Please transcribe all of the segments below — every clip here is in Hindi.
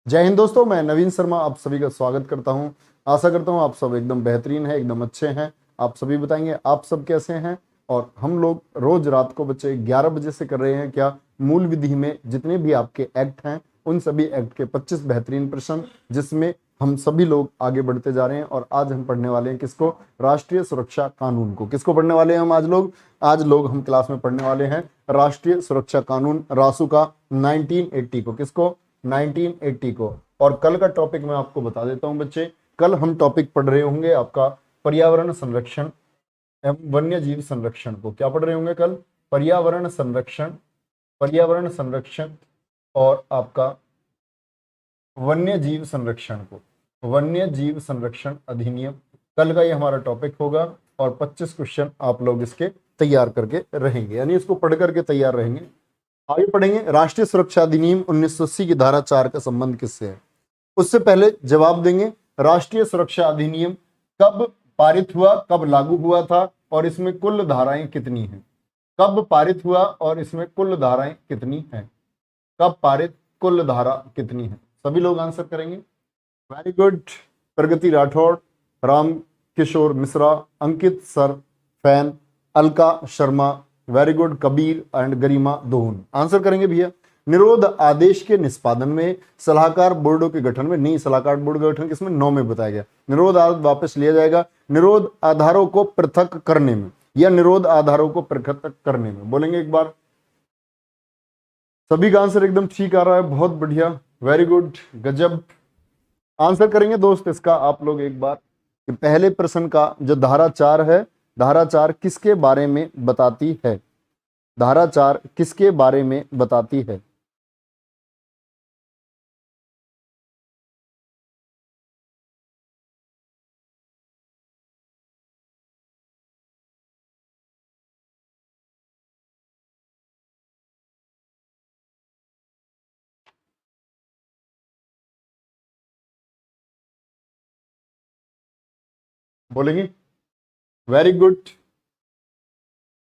जय हिंद दोस्तों, मैं नवीन शर्मा आप सभी का स्वागत करता हूं। आशा करता हूं आप सब एकदम बेहतरीन है, एकदम अच्छे हैं। आप सभी बताएंगे आप सब कैसे हैं। और हम लोग रोज रात को बच्चे 11 बजे से कर रहे हैं क्या, मूल विधि में जितने भी आपके एक्ट हैं उन सभी एक्ट के 25 बेहतरीन प्रश्न, जिसमें हम सभी लोग आगे बढ़ते जा रहे हैं। और आज हम पढ़ने वाले हैं किसको, राष्ट्रीय सुरक्षा कानून को। किसको पढ़ने वाले हैं हम आज लोग हम क्लास में पढ़ने वाले हैं राष्ट्रीय सुरक्षा कानून रासू का 1980 को। किसको, 1980 को। और कल का टॉपिक मैं आपको बता देता हूं बच्चे। कल हम टॉपिक पढ़ रहे होंगे आपका पर्यावरण संरक्षण एवं वन्य जीव संरक्षण को। क्या पढ़ रहे होंगे कल, पर्यावरण संरक्षण, पर्यावरण संरक्षण और आपका वन्य जीव संरक्षण को, वन्य जीव संरक्षण अधिनियम। कल का ये हमारा टॉपिक होगा और 25 क्वेश्चन आप लोग इसके तैयार करके रहेंगे, यानी इसको पढ़ करके तैयार रहेंगे। आगे पढ़ेंगे, राष्ट्रीय सुरक्षा अधिनियम 1980 की धारा 4 का संबंध किससे है। उससे पहले जवाब देंगे, राष्ट्रीय सुरक्षा अधिनियम कब पारित हुआ, कब लागू हुआ था और इसमें कुल धाराएं कितनी हैं। कब पारित हुआ और इसमें कुल धाराएं कितनी हैं। कब पारित, कुल धारा कितनी है। सभी लोग आंसर करेंगे। Very good. Pragati Rathore, Ram Kishore Mishra, Ankit sir, फैन, Alka Sharma, very good, Kabir and Garima Dohan answer करेंगे भैया। निरोध आदेश के निष्पादन में सलाहकार बोर्डों के गठन में, नहीं, सलाहकार बोर्ड का गठन किसमें, 9 में बताया गया। निरोध आदेश वापस लिया जाएगा निरोध आधारों को पृथक करने में, या निरोध आधारों को पृथक करने में। बोलेंगे एक बार। सभी का आंसर एकदम ठीक आ रहा है, बहुत बढ़िया, वेरी गुड, गजब। आंसर करेंगे दोस्त इसका आप लोग एक बार कि पहले प्रश्न का जो धारा 4 है, धारा 4 किसके बारे में बताती है। धारा 4 किसके बारे में बताती है। बोलेंगे, वेरी गुड।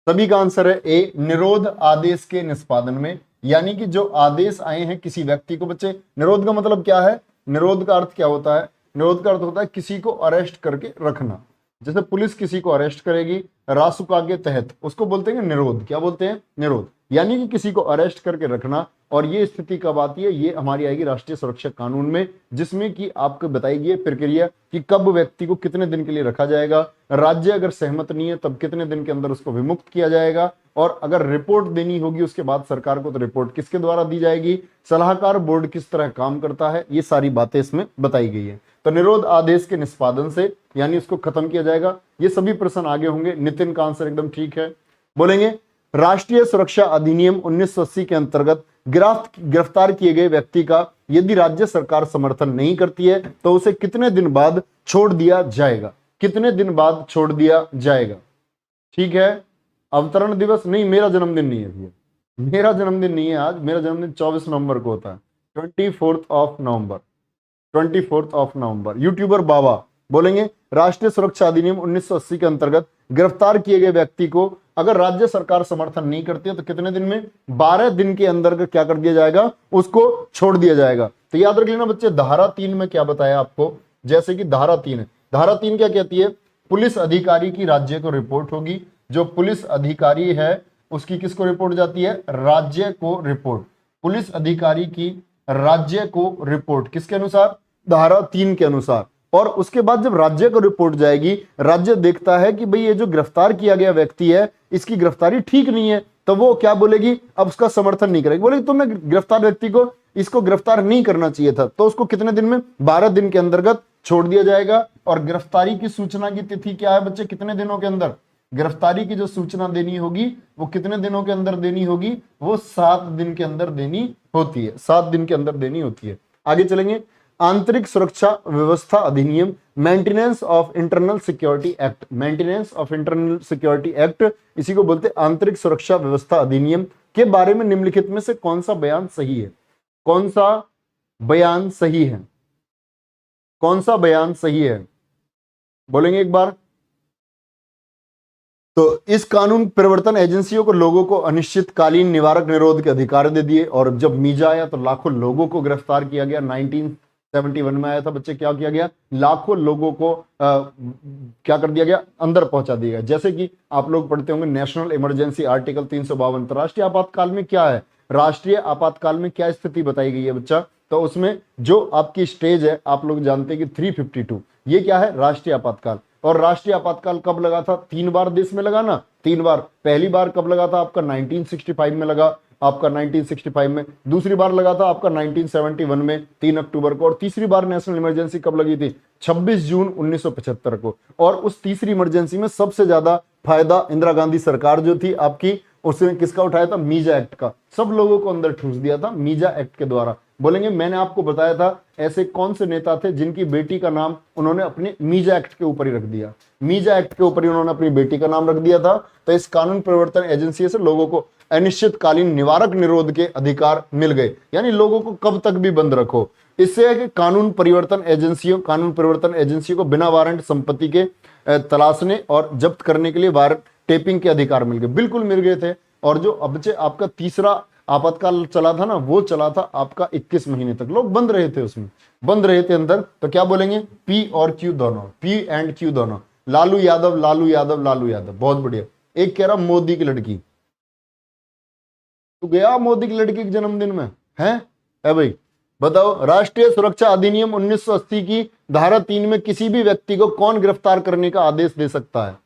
सभी का आंसर है ए, निरोध आदेश के निष्पादन में। यानी कि जो आदेश आए हैं किसी व्यक्ति को, बच्चे निरोध का मतलब क्या है, निरोध का अर्थ क्या होता है। निरोध का अर्थ होता है किसी को अरेस्ट करके रखना। जैसे पुलिस किसी को अरेस्ट करेगी रासुका के तहत, उसको बोलते हैं निरोध। क्या बोलते हैं, निरोध। यानी कि किसी को अरेस्ट करके रखना। और ये स्थिति कब आती है, ये हमारी आएगी राष्ट्रीय सुरक्षा कानून में, जिसमें कि आपको बताएगी ये प्रक्रिया कि कब व्यक्ति को कितने दिन के लिए रखा जाएगा, राज्य अगर सहमत नहीं है तब कितने दिन के अंदर उसको विमुक्त किया जाएगा, और अगर रिपोर्ट देनी होगी उसके बाद सरकार को, तो रिपोर्ट किसके द्वारा दी जाएगी, सलाहकार बोर्ड किस तरह काम करता है, ये सारी बातें इसमें बताई गई है। तो निरोध आदेश के निष्पादन से, यानी उसको खत्म किया जाएगा। ये सभी प्रश्न आगे होंगे। नितिन का आंसर एकदम ठीक है। बोलेंगे, राष्ट्रीय सुरक्षा अधिनियम 1980 के अंतर्गत गिरफ्तार किए गए व्यक्ति का यदि राज्य सरकार समर्थन नहीं करती है तो उसे कितने दिन बाद छोड़ दिया जाएगा। कितने दिन बाद छोड़ दिया जाएगा। ठीक है, अवतरण दिवस नहीं, मेरा जन्मदिन नहीं है भैया, मेरा जन्मदिन नहीं है आज, मेरा जन्मदिन 24 नवंबर को होता है, 24 of November, 24 of November. YouTuber बाबा बोलेंगे, राष्ट्रीय सुरक्षा अधिनियम 1980 के अंतर्गत गिरफ्तार किए गए व्यक्ति को अगर राज्य सरकार समर्थन नहीं करती है तो कितने दिन में, 12 दिन के अंदर क्या कर दिया जाएगा, उसको छोड़ दिया जाएगा। तो याद रख लेना बच्चे, धारा 3 में क्या बताया आपको, जैसे कि धारा 3 है। धारा 3 क्या कहती है, पुलिस अधिकारी की राज्य को रिपोर्ट होगी। जो पुलिस अधिकारी है उसकी किसको रिपोर्ट जाती है, राज्य को रिपोर्ट। पुलिस अधिकारी की राज्य को रिपोर्ट किसके अनुसार, धारा 3 के अनुसार। और उसके बाद जब राज्य को रिपोर्ट जाएगी, राज्य देखता है कि भाई ये जो गिरफ्तार किया गया व्यक्ति है इसकी गिरफ्तारी ठीक नहीं है, तो वो क्या बोलेगी, अब उसका समर्थन नहीं करेगी। बोलेगी तुमने गिरफ्तार व्यक्ति को, इसको गिरफ्तार नहीं करना चाहिए था, तो उसको कितने दिन में, 12 दिन के अंतर्गत छोड़ दिया जाएगा। और गिरफ्तारी की सूचना की तिथि क्या है बच्चे, कितने दिनों के अंदर गिरफ्तारी की जो सूचना देनी होगी वो कितने दिनों के अंदर देनी होगी, वो 7 दिन के अंदर देनी होती है, 7 दिन के अंदर देनी होती है। आगे चलेंगे, आंतरिक सुरक्षा व्यवस्था अधिनियम, maintenance of internal security act, maintenance of internal security act, इसी को बोलते हैं आंतरिक सुरक्षा व्यवस्था अधिनियम के बारे में निम्नलिखित में से कौन सा बयान सही है। कौन सा बयान सही है, कौन सा बयान सही है, बोलेंगे एक बार। तो इस कानून परिवर्तन एजेंसियों को लोगों को अनिश्चितकालीन निवारक निरोध के अधिकार दे दिए। और जब मीजा आया तो लाखों लोगों को गिरफ्तार किया गया। 1971 में आया था बच्चे, क्या किया गया, लाखों लोगों को क्या कर दिया गया, अंदर पहुंचा दिया गया। जैसे कि आप लोग पढ़ते होंगे नेशनल इमरजेंसी आर्टिकल 352। राष्ट्रीय आपातकाल में क्या है, राष्ट्रीय आपातकाल में क्या स्थिति बताई गई है बच्चा, तो उसमें जो आपकी स्टेज है आप लोग जानते हैं कि 352, ये क्या है, राष्ट्रीय आपातकाल। और राष्ट्रीय आपातकाल कब लगा था, 3 बार देश में लगा ना, 3 बार। पहली बार कब लगा था आपका 1965 में लगा, आपका 1965 में। दूसरी बार लगा था आपका 1971 में 3 अक्टूबर को। और तीसरी बार नेशनल इमरजेंसी कब लगी थी, 26 जून 1975 को। और उस तीसरी इमरजेंसी में सबसे ज्यादा फायदा इंदिरा गांधी सरकार जो थी आपकी, उसने किसका उठाया था, मीजा एक्ट का। सब लोगों को अंदर ठूस दिया था मीजा एक्ट के द्वारा। बोलेंगे मैंने आपको बताया था ऐसे कौन से नेता थे जिनकी बेटी का नाम उन्होंने अपने मीजा एक्ट के ऊपर ही रख दिया, मीजा एक्ट के ऊपर ही उन्होंने अपनी बेटी का नाम रख दिया था। तो इस कानून परिवर्तन एजेंसी से लोगों को अनिश्चितकालीन निवारक निरोध के अधिकार मिल गए, यानी लोगों को कब तक भी बंद रखो। इससे है कि कानून परिवर्तन एजेंसियों को बिना वारंट संपत्ति के तलाशने और जब्त करने के लिए वारंट टेपिंग के अधिकार मिल गए, बिल्कुल मिल गए थे। और जो अब से आपका तीसरा आपातकाल चला था ना, वो चला था आपका 21 महीने तक, लोग बंद रहे थे, उसमें बंद रहे थे अंदर। तो क्या बोलेंगे, पी और क्यू दोनों, पी एंड क्यू दोनों, लालू यादव लालू यादव लालू यादव, बहुत बढ़िया। एक कह रहा मोदी की लड़की, तू गया मोदी की लड़की के जन्मदिन में है भाई, बताओ। राष्ट्रीय सुरक्षा अधिनियम 1980 की धारा 3 में किसी भी व्यक्ति को कौन गिरफ्तार करने का आदेश दे सकता है,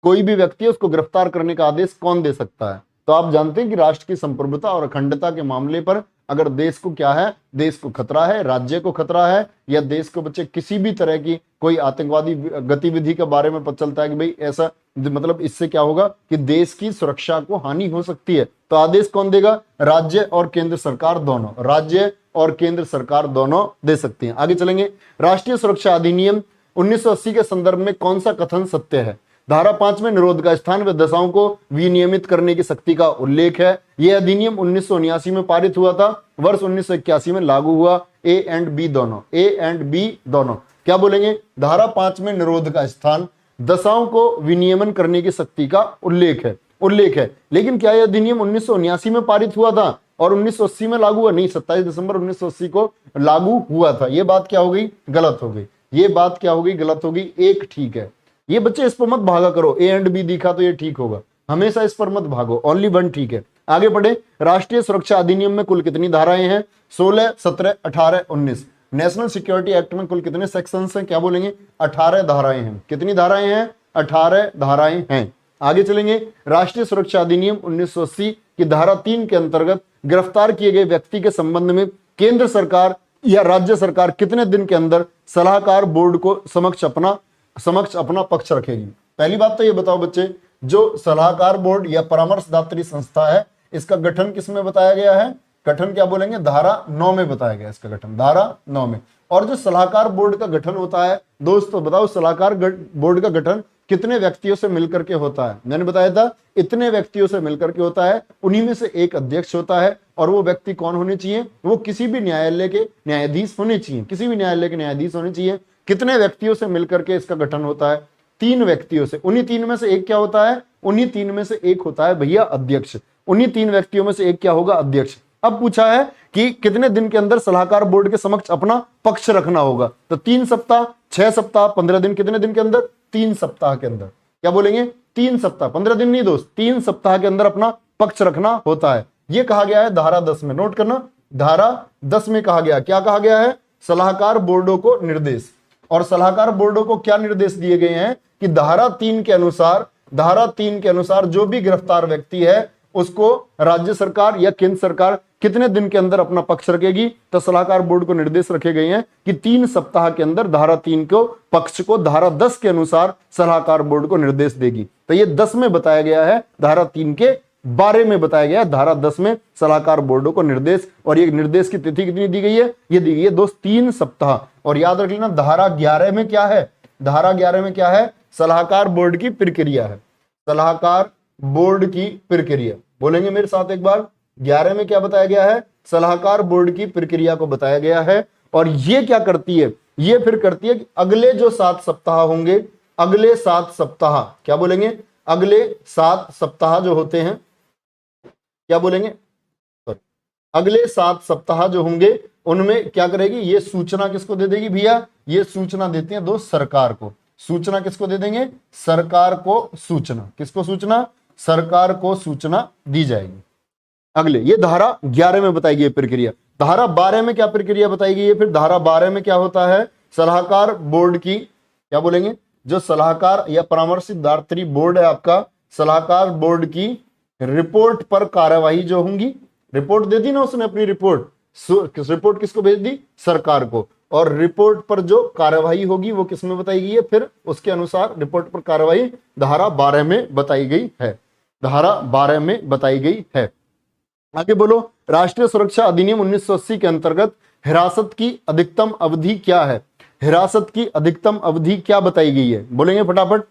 कोई भी व्यक्ति है उसको गिरफ्तार करने का आदेश कौन दे सकता है। तो आप जानते हैं कि राष्ट्र की संप्रभुता और अखंडता के मामले पर अगर देश को क्या है, देश को खतरा है, राज्य को खतरा है, या देश को बच्चे किसी भी तरह की कोई आतंकवादी गतिविधि के बारे में पता चलता है कि भाई ऐसा, मतलब इससे क्या होगा कि देश की सुरक्षा को हानि हो सकती है, तो आदेश कौन देगा, राज्य और केंद्र सरकार दोनों, राज्य और केंद्र सरकार दोनों दे सकती हैं। आगे चलेंगे। राष्ट्रीय सुरक्षा अधिनियम 1980 के संदर्भ में कौन सा कथन सत्य है। धारा 5 में निरोध का स्थान व दशाओं को विनियमित करने की शक्ति का उल्लेख है। यह अधिनियम 1979 में पारित हुआ था, वर्ष 1981 में लागू हुआ। ए एंड बी दोनों, क्या बोलेंगे, धारा 5 में निरोध का स्थान, दशाओं को विनियमन करने की शक्ति का उल्लेख है। लेकिन क्या यह अधिनियम 1979 में पारित हुआ था और 1980 में लागू हुआ, नहीं, 27 दिसंबर 1980 को लागू हुआ था। यह बात क्या हो गई, गलत हो गई, ये बात क्या हो गई, गलत हो गई। एक ठीक है, ये बच्चे इस पर मत भागा करो, ए एंड बी दिखा तो ये ठीक होगा, हमेशा इस पर मत भागो, ओनली वन ठीक है। आगे बढ़े। राष्ट्रीय सुरक्षा अधिनियम में कुल कितनी धाराएं हैं, 16, 17, 18, 19। नेशनल सिक्योरिटी एक्ट में कुल कितने सेक्शंस हैं, क्या बोलेंगे, 18 धाराएं हैं। कितनी धाराएं हैं, 18 धाराएं हैं। आगे चलेंगे। राष्ट्रीय सुरक्षा अधिनियम 1980 की धारा 3 के अंतर्गत गिरफ्तार किए गए व्यक्ति के संबंध में केंद्र सरकार या राज्य सरकार कितने दिन के अंदर सलाहकार बोर्ड को समक्ष अपना पक्ष रखेगी। पहली बात तो ये बताओ बच्चे, जो सलाहकार बोर्ड या परामर्शदात्री संस्था है, इसका गठन किस में बताया गया है, गठन क्या बोलेंगे, धारा 9 में बताया गया इसका गठन, धारा 9 में। और जो सलाहकार बोर्ड का गठन होता है दोस्तों, बताओ सलाहकार बोर्ड का गठन कितने व्यक्तियों से मिलकर के होता है। मैंने बताया था इतने व्यक्तियों से मिलकर के होता है, उन्हीं में से एक अध्यक्ष होता है। और वो व्यक्ति कौन होने चाहिए, वो किसी भी न्यायालय के न्यायाधीश होने चाहिए, किसी भी न्यायालय के न्यायाधीश होने चाहिए। कितने व्यक्तियों से मिलकर के इसका गठन होता है, 3 व्यक्तियों से। उन्हीं 3 में से एक क्या होता है, उन्हीं 3 में से एक होता है भैया अध्यक्ष। उन्हीं 3 व्यक्तियों में से एक क्या होगा, अध्यक्ष। अब पूछा है कि कितने दिन के अंदर सलाहकार बोर्ड के समक्ष अपना पक्ष रखना होगा, तो 3 सप्ताह, 6 सप्ताह, 15 दिन। कितने दिन के अंदर, 3 सप्ताह के अंदर। क्या बोलेंगे, 3 सप्ताह, 15 दिन नहीं दोस्त, 3 सप्ताह के अंदर अपना पक्ष रखना होता है। यह कहा गया है धारा 10 में, नोट करना, धारा 10 में कहा गया, क्या कहा गया है, सलाहकार बोर्डों को निर्देश। और सलाहकार बोर्डों को क्या निर्देश दिए गए हैं कि धारा 3 के अनुसार जो भी गिरफ्तार व्यक्ति है उसको राज्य सरकार या केंद्र सरकार कितने दिन के अंदर अपना पक्ष रखेगी। तो सलाहकार बोर्ड को निर्देश रखे गए हैं कि 3 सप्ताह के अंदर धारा 3 को पक्ष को धारा 10 के अनुसार सलाहकार बोर्ड को निर्देश देगी। तो ये 10 में बताया गया है, धारा 3 के बारे में बताया गया है, धारा 10 में सलाहकार बोर्डों को निर्देश। और ये निर्देश की तिथि कितनी दी गई है, ये दी गई है दोस्त 3 सप्ताह। और याद रख लेना धारा 11 में क्या है, धारा 11 में क्या है, सलाहकार बोर्ड की प्रक्रिया है, सलाहकार बोर्ड की प्रक्रिया। बोलेंगे मेरे साथ एक बार, 11 में क्या बताया गया है, सलाहकार बोर्ड की प्रक्रिया को बताया गया है। और ये क्या करती है, ये फिर करती है कि अगले जो 7 सप्ताह होंगे, अगले 7 सप्ताह, क्या बोलेंगे, अगले 7 सप्ताह जो होते हैं, क्या बोलेंगे, अगले 7 सप्ताह जो होंगे उनमें क्या करेगी, ये सूचना किसको दे देगी भैया, ये सूचना देते हैं दोस्त सरकार को। सूचना किसको दे देंगे, सरकार को सूचना, किसको सूचना, सरकार को सूचना दी जाएगी। अगले ये धारा 11 में बताएगी ये प्रक्रिया। धारा 12 में क्या प्रक्रिया बताएगी ये, फिर धारा 12 में क्या होता है, सलाहकार बोर्ड की, क्या बोलेंगे, जो सलाहकार या परामर्शदात्री बोर्ड है आपका, सलाहकार बोर्ड की रिपोर्ट पर कार्यवाही जो होंगी, रिपोर्ट दे दी ना उसने अपनी रिपोर्ट, रिपोर्ट किसको भेज दी, सरकार को, और रिपोर्ट पर जो कार्यवाही होगी वो किसमें बताई गई है, फिर उसके अनुसार रिपोर्ट पर कार्यवाही धारा 12 में बताई गई है, धारा 12 में बताई गई है। आगे बोलो, राष्ट्रीय सुरक्षा अधिनियम 1980 के अंतर्गत हिरासत की अधिकतम अवधि क्या है, हिरासत की अधिकतम अवधि क्या बताई गई है, बोलेंगे फटाफट।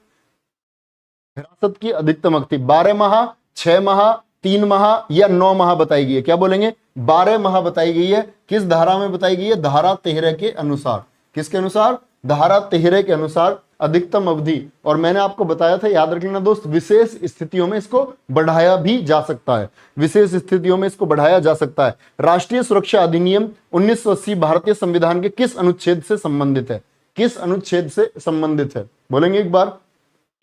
हिरासत की अधिकतम अवधि 12 माह, 6 माह, 3 माह या 9 माह बताई गई है, क्या बोलेंगे, 12 माह बताई गई है। किस धारा में बताई गई है, धारा 13 के अनुसार। किसके अनुसार, धारा 13 के अनुसार अधिकतम अवधि। और मैंने आपको बताया था, याद रख लेना दोस्त, विशेष स्थितियों में इसको बढ़ाया भी जा सकता है, विशेष स्थितियों में इसको बढ़ाया जा सकता है। राष्ट्रीय सुरक्षा अधिनियम 1980 भारतीय संविधान के किस अनुच्छेद से संबंधित है, किस अनुच्छेद से संबंधित है, बोलेंगे एक बार,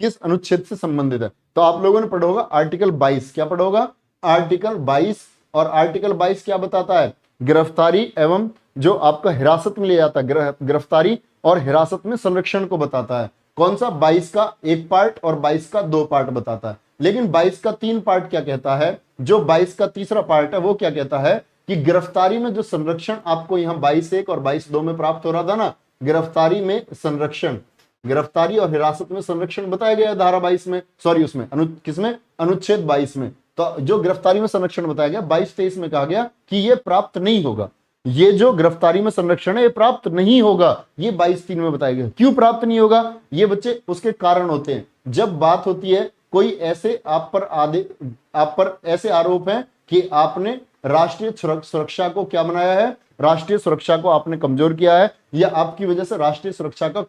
किस अनुच्छेद से संबंधित है। तो आप लोगों ने पढ़ा होगा आर्टिकल 22, क्या पढ़ा होगा, आर्टिकल 22। और आर्टिकल 22 क्या बताता है, गिरफ्तारी एवं जो आपका हिरासत में ले जाता है, गिरफ्तारी और हिरासत में संरक्षण को बताता है। कौन सा, 22 का एक पार्ट और 22 का 2 पार्ट बताता है। लेकिन 22 का 3 पार्ट क्या कहता है, जो 22 का तीसरा पार्ट है वो क्या कहता है कि गिरफ्तारी में जो संरक्षण आपको यहाँ 22(1) और 22(2) में प्राप्त हो रहा था ना, गिरफ्तारी में संरक्षण, गिरफ्तारी और हिरासत में संरक्षण बताया गया है धारा 22 में, सॉरी उसमें किसमें, अनुच्छेद 22 में। तो जो गिरफ्तारी में संरक्षण बताया गया 22-23 में कहा गया कि ये प्राप्त नहीं होगा, ये जो गिरफ्तारी में संरक्षण है ये प्राप्त नहीं होगा, ये 22(3) में बताया गया। क्यों प्राप्त नहीं होगा ये बच्चे, उसके कारण होते हैं। जब बात होती है कोई ऐसे आप पर ऐसे आरोप हैं कि आपने राष्ट्रीय सुरक्षा को क्या बनाया है, राष्ट्रीय सुरक्षा को आपने कमजोर किया है, या आपकी वजह से राष्ट्रीय सुरक्षा का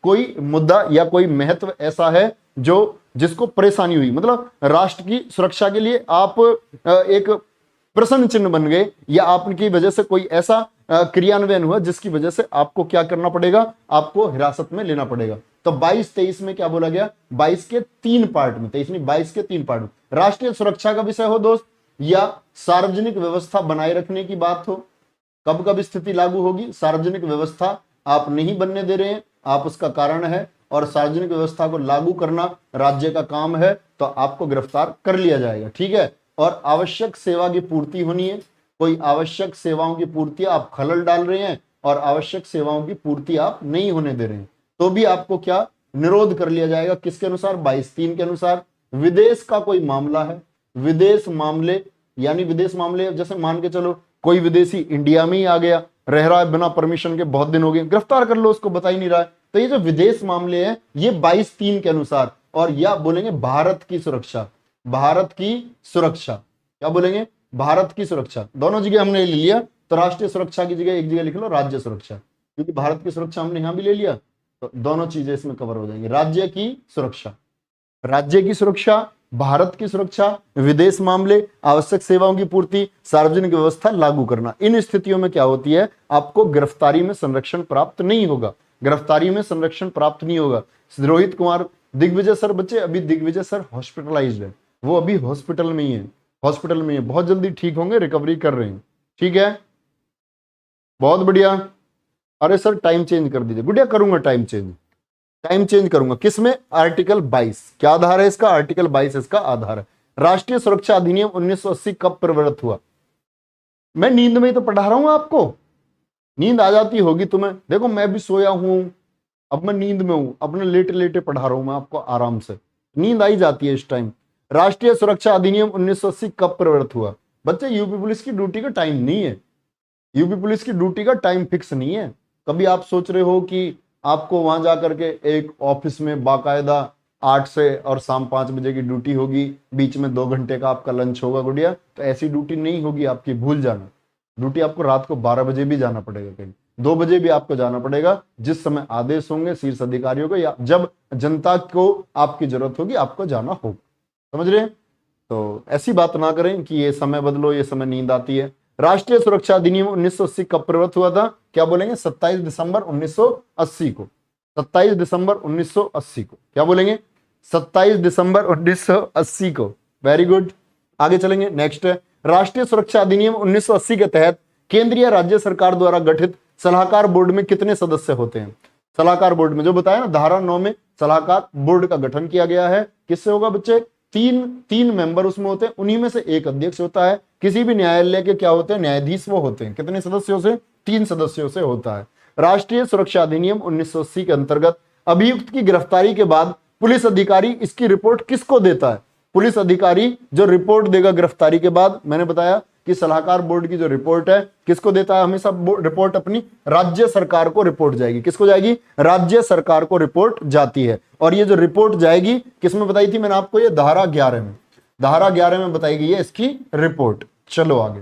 कोई मुद्दा या कोई महत्व ऐसा है जो जिसको परेशानी हुई, मतलब राष्ट्र की सुरक्षा के लिए आप एक प्रश्न चिन्ह बन गए, या आपकी वजह से कोई ऐसा क्रियान्वयन हुआ जिसकी वजह से आपको क्या करना पड़ेगा, आपको हिरासत में लेना पड़ेगा। तो 22-23 में क्या बोला गया, 22 के 3 पार्ट में, 23 नहीं 22 के 3 पार्ट में राष्ट्रीय सुरक्षा का विषय हो दोस्त, या सार्वजनिक व्यवस्था बनाए रखने की बात हो, कब कब स्थिति लागू होगी, सार्वजनिक व्यवस्था आप नहीं बनने दे रहे हैं, आप उसका कारण है, और सार्वजनिक व्यवस्था को लागू करना राज्य का काम है, तो आपको गिरफ्तार कर लिया जाएगा, ठीक है। और आवश्यक सेवा की पूर्ति होनी है, कोई आवश्यक सेवाओं की पूर्ति आप खलल डाल रहे हैं और आवश्यक सेवाओं की पूर्ति आप नहीं होने दे रहे हैं, तो भी आपको क्या निरोध कर लिया जाएगा, किसके अनुसार, 22(3) के अनुसार। विदेश का कोई मामला है, विदेश मामले, यानी विदेश मामले जैसे मान के चलो कोई विदेशी इंडिया में ही आ गया, रह रहा है बिना परमिशन के, बहुत दिन हो गए, गिरफ्तार कर लो उसको, बता ही नहीं रहा है, तो ये जो विदेश मामले हैं ये 22(3) के अनुसार। और या बोलेंगे भारत की सुरक्षा, भारत की सुरक्षा, क्या बोलेंगे, भारत की सुरक्षा, दोनों जगह हमने ले लिया, तो राष्ट्रीय सुरक्षा की जगह एक जगह लिख लो राज्य सुरक्षा, क्योंकि भारत की सुरक्षा हमने यहां भी ले लिया, तो दोनों चीजें इसमें कवर हो जाएंगी। राज्य की सुरक्षा, राज्य की सुरक्षा, भारत की सुरक्षा, विदेश मामले, आवश्यक सेवाओं की पूर्ति, सार्वजनिक व्यवस्था लागू करना। इन स्थितियों में क्या होती है, आपको गिरफ्तारी में संरक्षण प्राप्त नहीं होगा, गिरफ्तारी में संरक्षण प्राप्त नहीं होगा। रोहित कुमार, दिग्विजय सर, बच्चे अभी दिग्विजय सर हॉस्पिटलाइज्ड है, वो अभी हॉस्पिटल में ही है, हॉस्पिटल में ही है, बहुत जल्दी ठीक होंगे, रिकवरी कर रहे हैं, ठीक है, बहुत बढ़िया। अरे सर टाइम चेंज कर दीजिए, गुड़िया करूंगा टाइम चेंज करूंगा, किसमें, आर्टिकल 22, क्या आधार है इसका, आर्टिकल 22 इसका आधार है। राष्ट्रीय सुरक्षा अधिनियम 1980 कब प्रवृत्त हुआ, मैं नींद में ही तो पढ़ा रहा हूं आपको, नींद आ जाती होगी तुम्हें, देखो मैं भी सोया हूं, अब मैं नींद में हूं, अपने लेटे लेटे पढ़ा रहा हूं मैं आपको आराम से, नींद आई जाती है इस टाइम। राष्ट्रीय सुरक्षा अधिनियम 1980 कब प्रवृत्त हुआ, बच्चे यूपी पुलिस की ड्यूटी का टाइम नहीं है, यूपी पुलिस की ड्यूटी का टाइम फिक्स नहीं है। कभी आप सोच रहे हो कि आपको वहां जाकर के एक ऑफिस में बाकायदा 8 से और शाम 5 बजे की ड्यूटी होगी, बीच में 2 घंटे का आपका लंच होगा गुड़िया, तो ऐसी ड्यूटी नहीं होगी आपकी, भूल जाना। ड्यूटी आपको रात को 12 बजे भी जाना पड़ेगा कहीं, 2 बजे भी आपको जाना पड़ेगा, जिस समय आदेश होंगे शीर्ष अधिकारियों को या जब जनता को आपकी जरूरत होगी आपको जाना होगा। समझ रहे हैं? तो ऐसी बात ना करें कि ये समय बदलो, ये समय नींद आती है। राष्ट्रीय सुरक्षा अधिनियम 1980 कब प्रवृत्त हुआ था? क्या बोलेंगे? 27 दिसंबर 1980 को। 27 दिसंबर 1980 को। क्या बोलेंगे? 27 दिसंबर 1980 को। Very good. आगे चलेंगे। नेक्स्ट है राष्ट्रीय सुरक्षा अधिनियम 1980 के तहत केंद्रीय राज्य सरकार द्वारा गठित सलाहकार बोर्ड में कितने सदस्य होते हैं? सलाहकार बोर्ड में जो बताया ना, धारा 9 में सलाहकार बोर्ड का गठन किया गया है। किससे होगा बच्चे? तीन मेंबर उसमें होते हैं, उन्हीं में से एक अध्यक्ष होता है। किसी भी न्यायालय के क्या होते हैं? न्यायाधीश वो होते हैं। कितने सदस्यों से? 3 सदस्यों से होता है। राष्ट्रीय सुरक्षा अधिनियम 1980 के अंतर्गत अभियुक्त की गिरफ्तारी के बाद पुलिस अधिकारी इसकी रिपोर्ट किसको देता है? पुलिस अधिकारी जो रिपोर्ट देगा गिरफ्तारी के बाद, मैंने बताया कि सलाहकार बोर्ड की जो रिपोर्ट है किसको देता है? हमेशा रिपोर्ट अपनी राज्य सरकार को रिपोर्ट जाएगी। किसको जाएगी? राज्य सरकार को रिपोर्ट जाती है। और ये जो रिपोर्ट जाएगी किसमें बताई थी मैंने आपको? ये धारा 11 में, धारा 11 में बताई गई है इसकी रिपोर्ट। चलो आगे।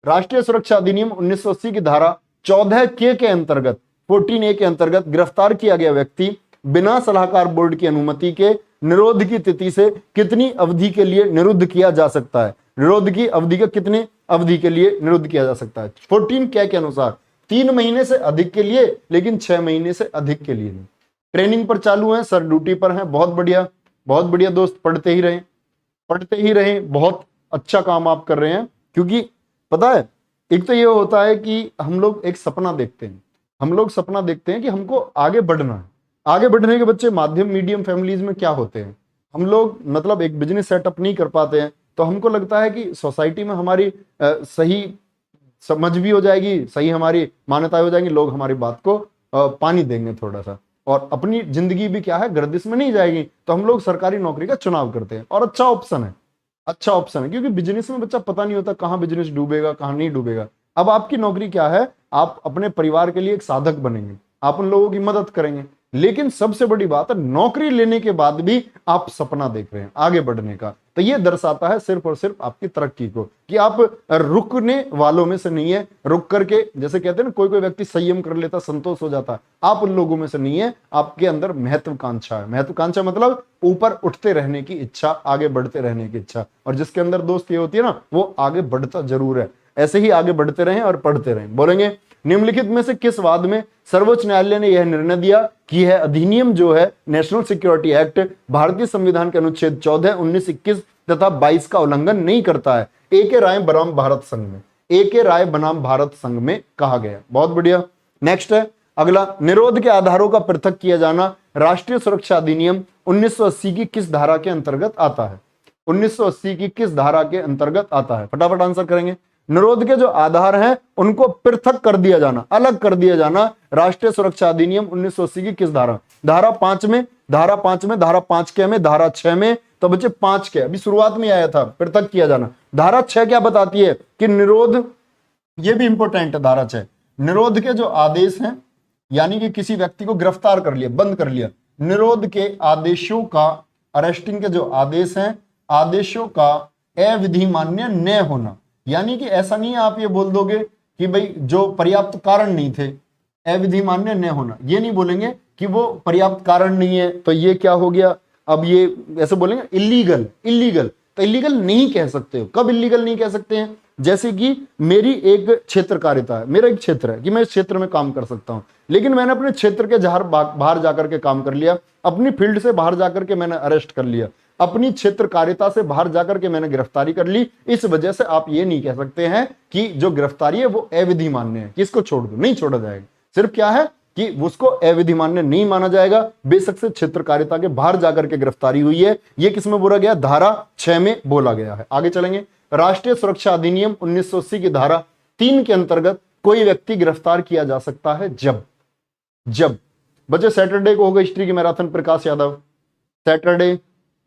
राष्ट्रीय सुरक्षा अधिनियम 1980 की धारा 14 के अंतर्गत 14A के अंतर्गत गिरफ्तार किया गया व्यक्ति बिना सलाहकार बोर्ड की अनुमति के निरोध की तिथि से कितनी अवधि के लिए निरुद्ध किया जा सकता है? निरोध की अवधि का कितने अवधि के लिए निरुद्ध किया जा सकता है? 14 क्या के अनुसार 3 महीने से अधिक के लिए, लेकिन 6 महीने से अधिक के लिए नहीं। ट्रेनिंग पर चालू है सर, ड्यूटी पर है। बहुत बढ़िया, बहुत बढ़िया दोस्त, पढ़ते ही रहें, पढ़ते ही रहें। बहुत अच्छा काम आप कर रहे हैं। क्योंकि पता है एक तो ये होता है कि हम लोग एक सपना देखते हैं, हम लोग सपना देखते हैं कि हमको आगे बढ़ना है। आगे बढ़ने के बच्चे माध्यम मीडियम फैमिलीज में क्या होते हैं, हम लोग मतलब एक बिजनेस सेटअप नहीं कर पाते हैं, तो हमको लगता है कि सोसाइटी में हमारी सही समझ भी हो जाएगी, सही हमारी मान्यताएं हो जाएंगी, लोग हमारी बात को पानी देंगे थोड़ा सा, और अपनी जिंदगी भी क्या है गर्दिश में नहीं जाएगी। तो हम लोग सरकारी नौकरी का चुनाव करते हैं, और अच्छा ऑप्शन है, अच्छा ऑप्शन है। क्योंकि बिजनेस में बच्चा पता नहीं होता कहाँ बिजनेस डूबेगा कहाँ नहीं डूबेगा। अब आपकी नौकरी क्या है? आप अपने परिवार के लिए एक साधक बनेंगे, आप उन लोगों की मदद करेंगे। लेकिन सबसे बड़ी बात है नौकरी लेने के बाद भी आप सपना देख रहे हैं आगे बढ़ने का। तो ये दर्शाता है सिर्फ और सिर्फ आपकी तरक्की को, कि आप रुकने वालों में से नहीं है। रुक करके, जैसे कहते हैं ना, कोई कोई व्यक्ति संयम कर लेता, संतोष हो जाता, आप उन लोगों में से नहीं है। आपके अंदर महत्वाकांक्षा है। महत्वाकांक्षा मतलब ऊपर उठते रहने की इच्छा, आगे बढ़ते रहने की इच्छा। और जिसके अंदर दोस्त ये होती है ना, वो आगे बढ़ता जरूर है। ऐसे ही आगे बढ़ते रहें और पढ़ते रहें। बोलेंगे निम्नलिखित में से किस वाद में सर्वोच्च न्यायालय ने यह निर्णय दिया कि यह अधिनियम जो है नेशनल सिक्योरिटी एक्ट भारतीय संविधान के अनुच्छेद 14, 19, 21 तथा 22 का उल्लंघन नहीं करता है? ए के राय बनाम भारत संघ में, ए के राय बनाम भारत संघ में कहा गया। बहुत बढ़िया। नेक्स्ट है अगला, निरोध के आधारों का पृथक किया जाना राष्ट्रीय सुरक्षा अधिनियम 1980 की किस धारा के अंतर्गत आता है? 1980 की किस धारा के अंतर्गत आता है? फटाफट आंसर करेंगे। निरोध के जो आधार हैं उनको पृथक कर दिया जाना, अलग कर दिया जाना राष्ट्रीय सुरक्षा अधिनियम 1980 की किस धारा? धारा 5 में, धारा 5 में, धारा 5 के में, धारा 6 में। तो बच्चे 5 के अभी शुरुआत में आया था, पृथक किया जाना। धारा 6 क्या बताती है? कि निरोध, ये भी इंपॉर्टेंट है धारा 6, निरोध के जो आदेश हैं, यानी कि किसी व्यक्ति को गिरफ्तार कर लिया, बंद कर लिया, निरोध के आदेशों का, अरेस्टिंग के जो आदेश हैं, आदेशों का अविधि मान्य न होना। यानी कि ऐसा नहीं है आप ये बोल दोगे कि भाई जो पर्याप्त कारण नहीं थे, अविधि मान्य न होना, ये नहीं बोलेंगे कि वो पर्याप्त कारण नहीं है तो ये क्या हो गया। अब ये ऐसे बोलेंगे इलीगल, इलीगल, तो इलीगल नहीं कह सकते हो। कब इलीगल नहीं कह सकते हैं? जैसे कि मेरी एक क्षेत्रकारिता है, मेरा एक क्षेत्र है कि मैं इस क्षेत्र में काम कर सकता हूं, लेकिन मैंने अपने क्षेत्र के बाहर जाकर के काम कर लिया, अपनी फील्ड से बाहर जाकर के मैंने अरेस्ट कर लिया, अपनी क्षेत्रकारिता से बाहर जाकर के मैंने गिरफ्तारी कर ली। इस वजह से आप ये नहीं कह सकते हैं कि जो गिरफ्तारी है वो अविधि मान्य है, कि इसको छोड़ दो, नहीं छोड़ा जाएगा। सिर्फ क्या है कि उसको अविधि मान्य नहीं माना जाएगा, बेशक से क्षेत्रकारिता के बाहर जाकर के गिरफ्तारी हुई है। ये किसमें बोला गया? धारा 6 में बोला गया है। आगे चलेंगे। राष्ट्रीय सुरक्षा अधिनियम 1980 की धारा 3 के अंतर्गत कोई व्यक्ति गिरफ्तार किया जा सकता है जब बच्चे सैटरडे को होगा हिस्ट्री की मैराथन, प्रकाश यादव, सैटरडे,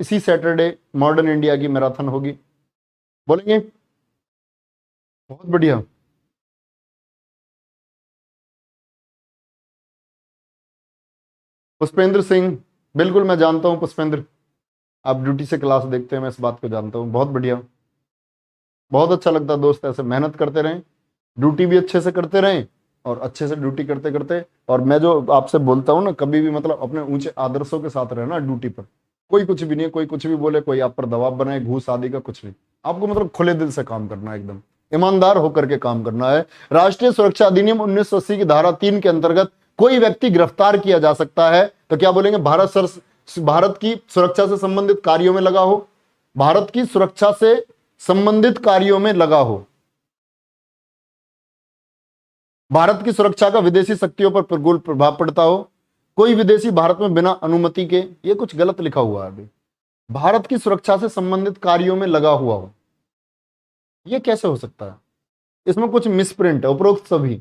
इसी सैटरडे मॉडर्न इंडिया की मैराथन होगी। बोलेंगे? बहुत बढ़िया। पुष्पेंद्र सिंह, बिल्कुल मैं जानता हूं पुष्पेंद्र, आप ड्यूटी से क्लास देखते हैं, मैं इस बात को जानता हूं। बहुत बढ़िया, बहुत अच्छा लगता दोस्त, ऐसे मेहनत करते रहें, ड्यूटी भी अच्छे से करते रहें और अच्छे से ड्यूटी करते करते, और मैं जो आपसे बोलता हूँ ना, कभी भी मतलब अपने ऊंचे आदर्शों के साथ रहना ड्यूटी पर। कोई कुछ भी नहीं, कोई कुछ भी बोले, कोई आप पर दबाव बनाए, घूस आदि का कुछ नहीं। आपको मतलब खुले दिल से काम करना है, एकदम ईमानदार होकर के काम करना है। राष्ट्रीय सुरक्षा अधिनियम 1980 की धारा 3 के अंतर्गत कोई व्यक्ति गिरफ्तार किया जा सकता है, तो क्या बोलेंगे? भारत की सुरक्षा से संबंधित कार्यों में लगा हो, भारत की सुरक्षा से संबंधित कार्यों में लगा हो, भारत की सुरक्षा का विदेशी शक्तियों पर प्रतिकूल प्रभाव पड़ता हो, कोई विदेशी भारत में बिना अनुमति के, ये कुछ गलत लिखा हुआ है अभी, भारत की सुरक्षा से संबंधित कार्यों में लगा हुआ हो, ये कैसे हो सकता है? इसमें कुछ मिसप्रिंट है। उपरोक्त सभी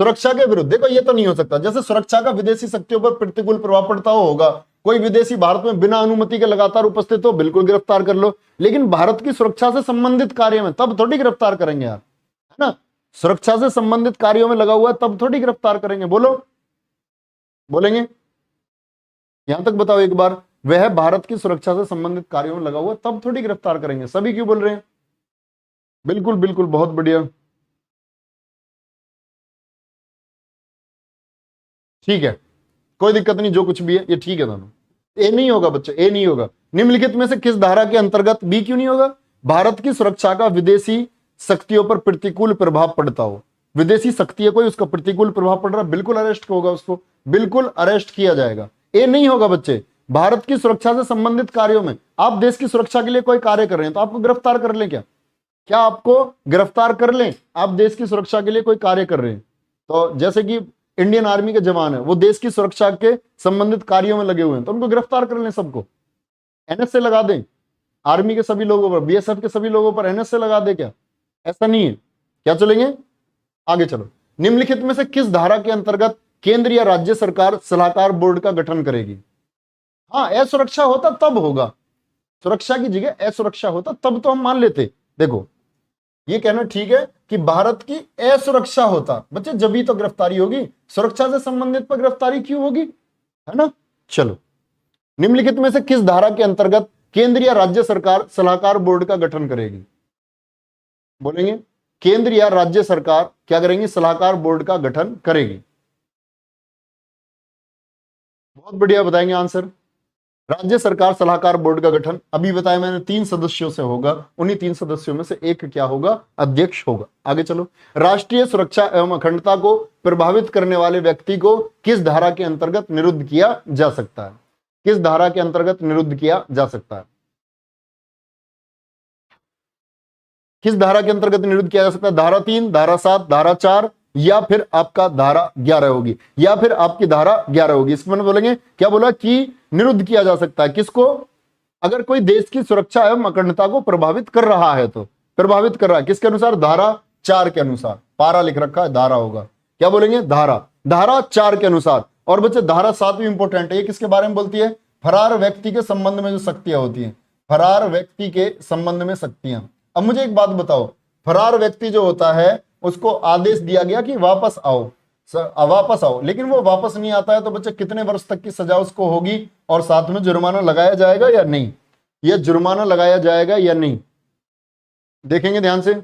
सुरक्षा के विरुद्ध, देखो ये तो नहीं हो सकता। जैसे सुरक्षा का विदेशी शक्तियों पर प्रतिकूल प्रभाव पड़ता होगा, कोई विदेशी भारत में बिना अनुमति के लगातार उपस्थित हो, बिल्कुल गिरफ्तार कर लो। लेकिन भारत की सुरक्षा से संबंधित कार्य में तब थोड़ी गिरफ्तार करेंगे यार, है ना? सुरक्षा से संबंधित कार्यों में लगा हुआ है तब थोड़ी गिरफ्तार करेंगे। बोलो, बोलेंगे? यहां तक बताओ एक बार, वह भारत की सुरक्षा से संबंधित कार्यों में लगा हुआ तब थोड़ी गिरफ्तार करेंगे। सभी क्यों बोल रहे हैं? बिल्कुल बिल्कुल, बहुत बढ़िया, ठीक है, कोई दिक्कत नहीं, जो कुछ भी है ये ठीक है दोनों। ए नहीं होगा बच्चे, ए नहीं होगा। निम्नलिखित में से किस धारा के अंतर्गत, बी क्यों नहीं होगा? भारत की सुरक्षा का विदेशी शक्तियों पर प्रतिकूल प्रभाव पड़ता हो, विदेशी शक्ति है कोई, उसका प्रतिकूल प्रभाव पड़ रहा, बिल्कुल अरेस्ट होगा, उसको बिल्कुल अरेस्ट किया जाएगा। ए नहीं होगा बच्चे। भारत की सुरक्षा से संबंधित कार्यों में, आप देश की सुरक्षा के लिए कोई कार्य कर रहे हैं तो आपको गिरफ्तार कर लें क्या? क्या आपको गिरफ्तार कर लें? आप देश की सुरक्षा के लिए कोई कार्य कर रहे हैं तो, जैसे कि इंडियन आर्मी के जवान है, वो देश की सुरक्षा के संबंधित कार्यों में लगे हुए हैं, तो उनको गिरफ्तार कर लें सबको, एनएसए लगा दें आर्मी के सभी लोगों पर, बीएसएफ के सभी लोगों पर एनएसए लगा दे क्या? ऐसा नहीं है। क्या चलेंगे आगे? चलो, निम्नलिखित में से किस धारा के अंतर्गत केंद्र या राज्य सरकार सलाहकार बोर्ड का गठन करेगी? हाँ, असुरक्षा होता तब होगा, सुरक्षा की जगह असुरक्षा होता तब तो हम मान लेते। देखो, ये कहना ठीक है कि भारत की असुरक्षा होता, बच्चे जब ही तो गिरफ्तारी होगी, सुरक्षा से संबंधित पर गिरफ्तारी क्यों होगी, है ना? चलो, निम्नलिखित में से किस धारा के अंतर्गत केंद्र या राज्य सरकार सलाहकार बोर्ड का गठन करेगी? बोलेंगे? केंद्र या राज्य सरकार क्या करेंगी? सलाहकार बोर्ड का गठन करेगी। बहुत बढ़िया, बताएंगे आंसर। राज्य सरकार सलाहकार बोर्ड का गठन अभी बताया मैंने 3 सदस्यों से होगा, उन्हीं 3 सदस्यों में से एक क्या होगा? अध्यक्ष होगा। आगे चलो, राष्ट्रीय सुरक्षा एवं अखंडता को प्रभावित करने वाले व्यक्ति को किस धारा के अंतर्गत निरुद्ध किया जा सकता है? किस धारा के अंतर्गत निरुद्ध किया जा सकता है? किस धारा के अंतर्गत निरुद्ध किया जा सकता है? धारा 3, धारा 7, धारा 4, या फिर आपका धारा 11 होगी, या फिर आपकी धारा 11 होगी। इसमें बोलेंगे क्या बोला कि निरुद्ध किया जा सकता है किसको? अगर कोई देश की सुरक्षा एवं अखंडता को प्रभावित कर रहा है तो, प्रभावित कर रहा है किसके अनुसार? धारा 4 के अनुसार। पारा लिख रखा है, धारा होगा। क्या बोलेंगे? धारा, धारा 4 के अनुसार। और बच्चे धारा 7 भी इंपॉर्टेंट है, ये किसके बारे में बोलती है? फरार व्यक्ति के संबंध में जो शक्तियां होती हैं, फरार व्यक्ति के संबंध में शक्तियां। अब मुझे एक बात बताओ, फरार व्यक्ति जो होता है उसको आदेश दिया गया कि वापस आओ, वापस आओ, लेकिन वो वापस नहीं आता है, तो बच्चे कितने वर्ष तक की सजा उसको होगी, और साथ में जुर्माना लगाया जाएगा या नहीं? यह जुर्माना लगाया जाएगा या नहीं, देखेंगे ध्यान से,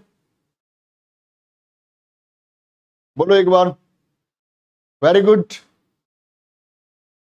बोलो एक बार। वेरी गुड,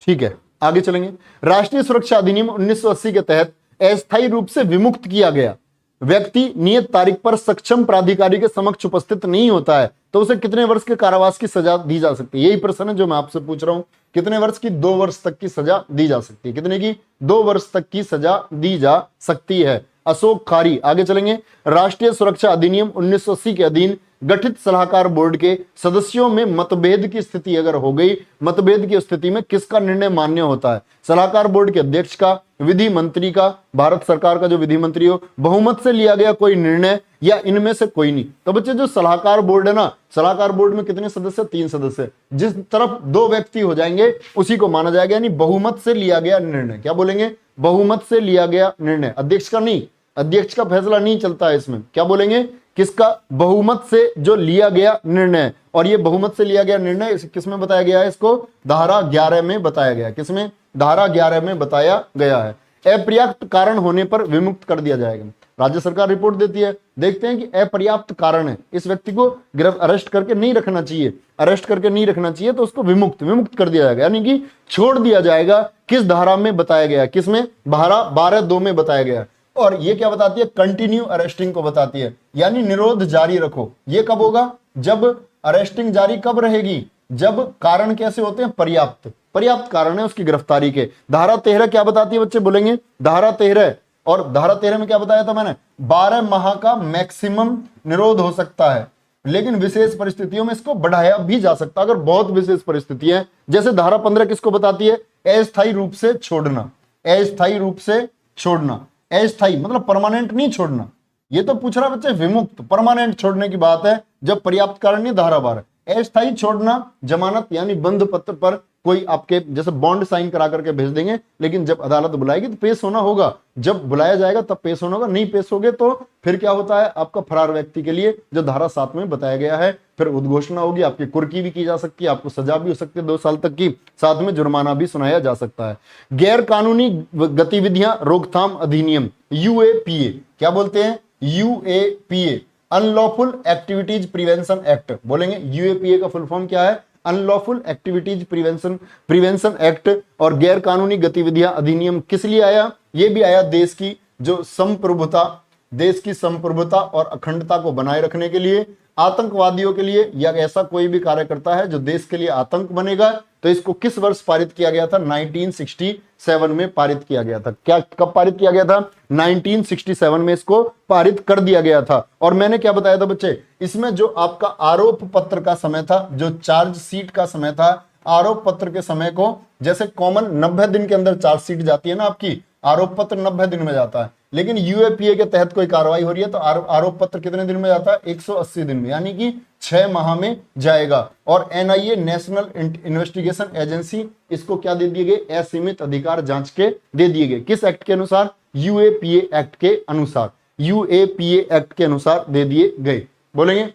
ठीक है, आगे चलेंगे। राष्ट्रीय सुरक्षा अधिनियम 1980 के तहत अस्थायी रूप से विमुक्त किया गया व्यक्ति नियत तारीख पर सक्षम प्राधिकारी के समक्ष उपस्थित नहीं होता है तो उसे कितने वर्ष के कारावास की सजा दी जा सकती है? यही प्रश्न है जो मैं आपसे पूछ रहा हूं। कितने वर्ष की? 2 वर्ष तक की सजा दी जा सकती है। कितने की? 2 वर्ष तक की सजा दी जा सकती है। अशोक खारी। आगे चलेंगे। राष्ट्रीय सुरक्षा अधिनियम 1980 के अधीन गठित सलाहकार बोर्ड के सदस्यों में मतभेद की स्थिति अगर हो गई, मतभेद की स्थिति में किसका निर्णय मान्य होता है? सलाहकार बोर्ड के अध्यक्ष का, विधि मंत्री का, भारत सरकार का जो विधि मंत्री हो, बहुमत से लिया गया कोई निर्णय, या इनमें से कोई नहीं। तो बच्चे जो सलाहकार बोर्ड है ना, सलाहकार बोर्ड में कितने सदस्य? 3 सदस्य। जिस तरफ 2 व्यक्ति हो जाएंगे उसी को माना जाएगा, यानी बहुमत से लिया गया निर्णय। क्या बोलेंगे? बहुमत से लिया गया निर्णय, अध्यक्ष का नहीं, अध्यक्ष का फैसला नहीं चलता है इसमें। क्या बोलेंगे? किसका? बहुमत से जो लिया गया निर्णय। और ये बहुमत से लिया गया निर्णय किसमें बताया गया है? इसको धारा 11 में बताया गया। किसमें? धारा 11 में बताया गया है। अपर्याप्त कारण होने पर विमुक्त कर दिया जाएगा। राज्य सरकार रिपोर्ट देती है, देखते हैं कि अपर्याप्त कारण है, इस व्यक्ति को अरेस्ट करके नहीं रखना चाहिए, अरेस्ट करके नहीं रखना चाहिए, तो उसको विमुक्त कर दिया जाएगा, यानी कि छोड़ दिया जाएगा। किस धारा में बताया गया, किसमें, धारा 12(2) में बताया गया। और ये क्या बताती है, कंटिन्यू अरेस्टिंग को बताती है, यानी निरोध जारी रखो। ये कब होगा, जब अरेस्टिंग जारी कब रहेगी, जब कारण कैसे होते हैं, पर्याप्त कारण है उसकी गिरफ्तारी के। धारा 13 क्या बताती है बच्चे, बोलेंगे धारा 13, और धारा 13 में क्या बताया था मैंने, 12 माह का मैक्सिमम निरोध हो सकता है, लेकिन विशेष परिस्थितियों में इसको बढ़ाया भी जा सकता है, अगर बहुत विशेष परिस्थिति है। जैसे धारा 15 किसको बताती है, अस्थायी रूप से छोड़ना, अस्थायी रूप से छोड़ना, अस्थायी मतलब परमानेंट नहीं छोड़ना। ये तो पूछ रहा बच्चे विमुक्त, परमानेंट छोड़ने की बात है जब पर्याप्त कारण नहीं, धारा 12। अस्थायी छोड़ना, जमानत यानी बंद पत्र पर कोई आपके जैसे बॉन्ड साइन करा करके भेज देंगे, लेकिन जब अदालत बुलाएगी तो पेश होना होगा, जब बुलाया जाएगा तब पेश होना होगा, नहीं पेश होगे तो फिर क्या होता है, आपका फरार व्यक्ति के लिए जो धारा 7 में बताया गया है, फिर उद्घोषणा होगी, आपकी कुर्की भी की जा सकती है, आपको सजा भी हो सकती है 2 साल तक की, साथ में जुर्माना भी सुनाया जा सकता है। गैर कानूनी गतिविधियां रोकथाम अधिनियम, यूएपीए, क्या बोलते हैं, UAPA, unlawful activities prevention act, बोलेंगे यूएपीए का फुल फॉर्म क्या है, अनलॉफुल एक्टिविटीज प्रिवेंशन एक्ट। और गैर कानूनी गतिविधियां अधिनियम किस लिए आया, ये भी आया देश की जो संप्रभुता, देश की संप्रभुता और अखंडता को बनाए रखने के लिए, आतंकवादियों के लिए, या ऐसा कोई भी कार्य करता है जो देश के लिए आतंक बनेगा, तो इसको किस वर्ष पारित किया गया था, 1967 में पारित किया गया था। क्या कब पारित किया गया था, 1967 में इसको पारित कर दिया गया था। और मैंने क्या बताया था बच्चे, इसमें जो आपका आरोप पत्र का समय था, जो चार्जशीट का समय था, आरोप पत्र के समय को, जैसे कॉमन 90 दिन के अंदर चार्जशीट जाती है ना आपकी, आरोप पत्र 90 दिन में जाता है, लेकिन यूएपीए के तहत कोई कार्रवाई हो रही है तो आरोप पत्र कितने दिन में जाता है, 180 दिन में, यानी कि 6 माह में जाएगा। और एनआईए, नेशनल इन्वेस्टिगेशन एजेंसी, इसको क्या दे दिए गए, असीमित अधिकार जांच के दे दिए गए, किस एक्ट के अनुसार, यूएपीए एक्ट के अनुसार, यूएपीए एक्ट के अनुसार दे दिए गए। बोलेंगे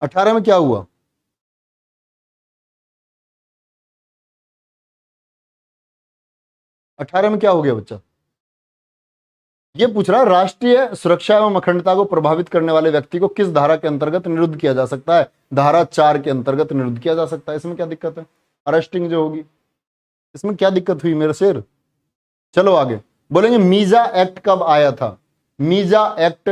18 में क्या हुआ, 18 में क्या हो गया बच्चा, ये पूछ रहा है, राष्ट्रीय सुरक्षा एवं अखंडता को प्रभावित करने वाले व्यक्ति को किस धारा के अंतर्गत निरुद्ध किया जा सकता है, धारा 4 के अंतर्गत निरुद्ध किया जा सकता है। इसमें क्या दिक्कत है, अरेस्टिंग जो होगी, इसमें क्या दिक्कत हुई मेरे शेर। चलो आगे बोलेंगे, मीजा एक्ट कब आया था, मीजा एक्ट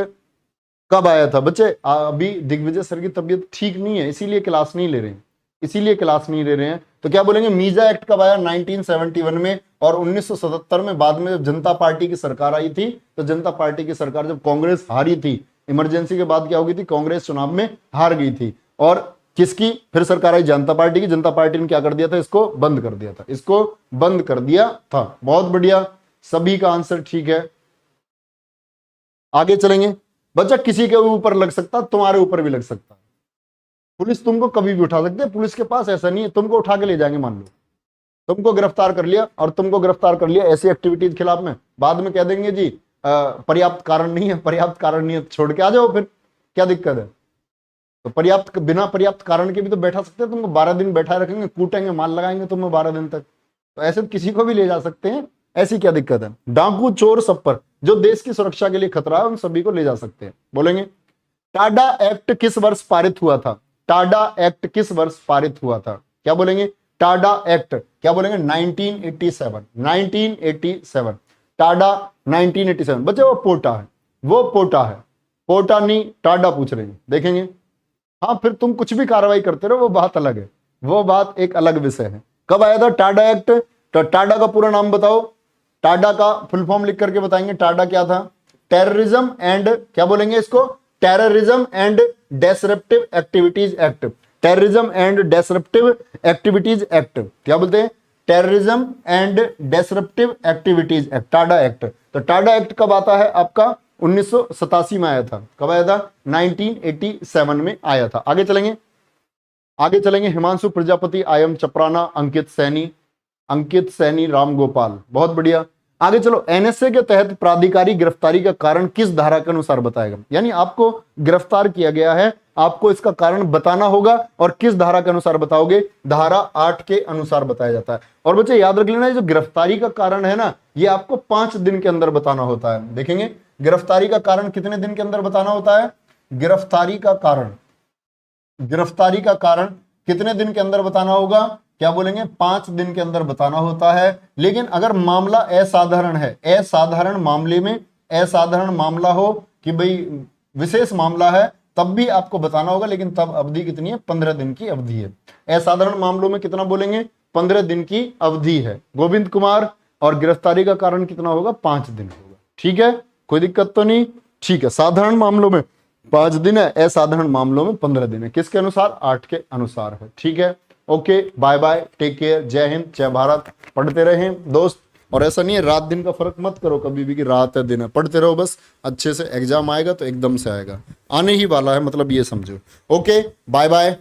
कब आया था बच्चे। अभी दिग्विजय सर की तबीयत ठीक नहीं है, इसीलिए क्लास नहीं ले रहे हैं, इसीलिए क्लास नहीं ले रहे हैं। तो क्या बोलेंगे, मीजा एक्ट कब आया, 1971 में। और 1977 में बाद में जब जनता पार्टी की सरकार आई थी, तो जनता पार्टी की सरकार, जब कांग्रेस हारी थी, इमरजेंसी के बाद क्या हो गई थी, कांग्रेस चुनाव में हार गई थी, और किसकी फिर सरकार आई, जनता पार्टी की। जनता पार्टी ने क्या कर दिया था, इसको बंद कर दिया था, इसको बंद कर दिया था। बहुत बढ़िया, सभी का आंसर ठीक है। आगे चलेंगे बच्चा, किसी के ऊपर लग सकता, तुम्हारे ऊपर भी लग सकता, पुलिस तुमको कभी भी उठा सकती है, पुलिस के पास ऐसा नहीं है, तुमको उठा के ले जाएंगे। मान लो तुमको गिरफ्तार कर लिया, और तुमको गिरफ्तार कर लिया ऐसी एक्टिविटीज खिलाफ में, बाद में कह देंगे जी पर्याप्त कारण नहीं है, पर्याप्त कारण नहीं है, छोड़ के आ जाओ, फिर क्या दिक्कत है। तो पर्याप्त, बिना पर्याप्त कारण के भी तो बैठा सकते हैं, तुमको 12 दिन बैठा रखेंगे, कूटेंगे, मार लगाएंगे तुम्हें 12 दिन तक, तो ऐसे किसी को भी ले जा सकते हैं, ऐसी क्या दिक्कत है। डाकू, चोर, सब पर जो देश की सुरक्षा के लिए खतरा है, उन सभी को ले जा सकते हैं। बोलेंगे टाडा एक्ट किस वर्ष पारित हुआ था, टाडा एक्ट किस वर्ष पारित हुआ था, क्या बोलेंगे, टाडा एक्ट, क्या बोलेंगे, 1987, 1987, टाडा 1987। बच्चे वो पोटा है, वो पोटा है, पोटा नहीं टाडा पूछ रहे हैं, देखेंगे। हाँ, फिर तुम कुछ भी कार्रवाई करते रहो, वो बात अलग है, वो बात एक अलग विषय है। कब आया था टाडा एक्ट, तो टाडा का पूरा नाम बताओ, टाडा का फुल फॉर्म लिख करके बताएंगे, टाडा क्या था, टेररिज्म एंड, क्या बोलेंगे इसको, terrorism and disruptive activities act, terrorism and disruptive activities act, क्या बोलते हैं, terrorism and disruptive activities act, Tada act. तो टाडा एक्ट कब आता है आपका, 1987 में आया था। कब आया था, 1987 में आया था। आगे चलेंगे, आगे चलेंगे, हिमांशु प्रजापति, आयम चपराना, अंकित सैनी, राम गोपाल, बहुत बढ़िया। आगे चलो, एनएसए के तहत प्राधिकारी गिरफ्तारी का कारण किस धारा के अनुसार बताएगा, यानी आपको गिरफ्तार किया गया है, आपको इसका कारण बताना होगा। और किस धारा के अनुसार बताओगे? धारा 8 के अनुसार बताया जाता है। और बच्चे याद रख लेना, जो गिरफ्तारी का कारण है ना, ये आपको 5 दिन के अंदर बताना होता है। देखेंगे गिरफ्तारी का कारण कितने दिन के अंदर बताना होता है? गिरफ्तारी का कारण कितने दिन के अंदर बताना होगा? क्या बोलेंगे? 5 दिन के अंदर बताना होता है। लेकिन अगर मामला असाधारण है, असाधारण मामले में, असाधारण मामला हो कि भाई विशेष मामला है, तब भी आपको बताना होगा। लेकिन तब अवधि कितनी है? 15 दिन की अवधि है। असाधारण मामलों में कितना बोलेंगे? 15 दिन की अवधि है गोविंद कुमार। और गिरफ्तारी का कारण कितना होगा? 5 दिन होगा। ठीक है, कोई दिक्कत तो नहीं? ठीक है, साधारण मामलों में 5 दिन है, असाधारण मामलों में 15 दिन है। किसके अनुसार? 8 के अनुसार है। ठीक है, okay, bye bye, take care, जय हिंद, जय भारत। पढ़ते रहें दोस्त। और ऐसा नहीं है रात दिन का फर्क मत करो कभी भी कि रात है दिन है, पढ़ते रहो बस। अच्छे से एग्जाम आएगा तो एकदम से आएगा, आने ही वाला है, मतलब ये समझो। Okay, bye bye.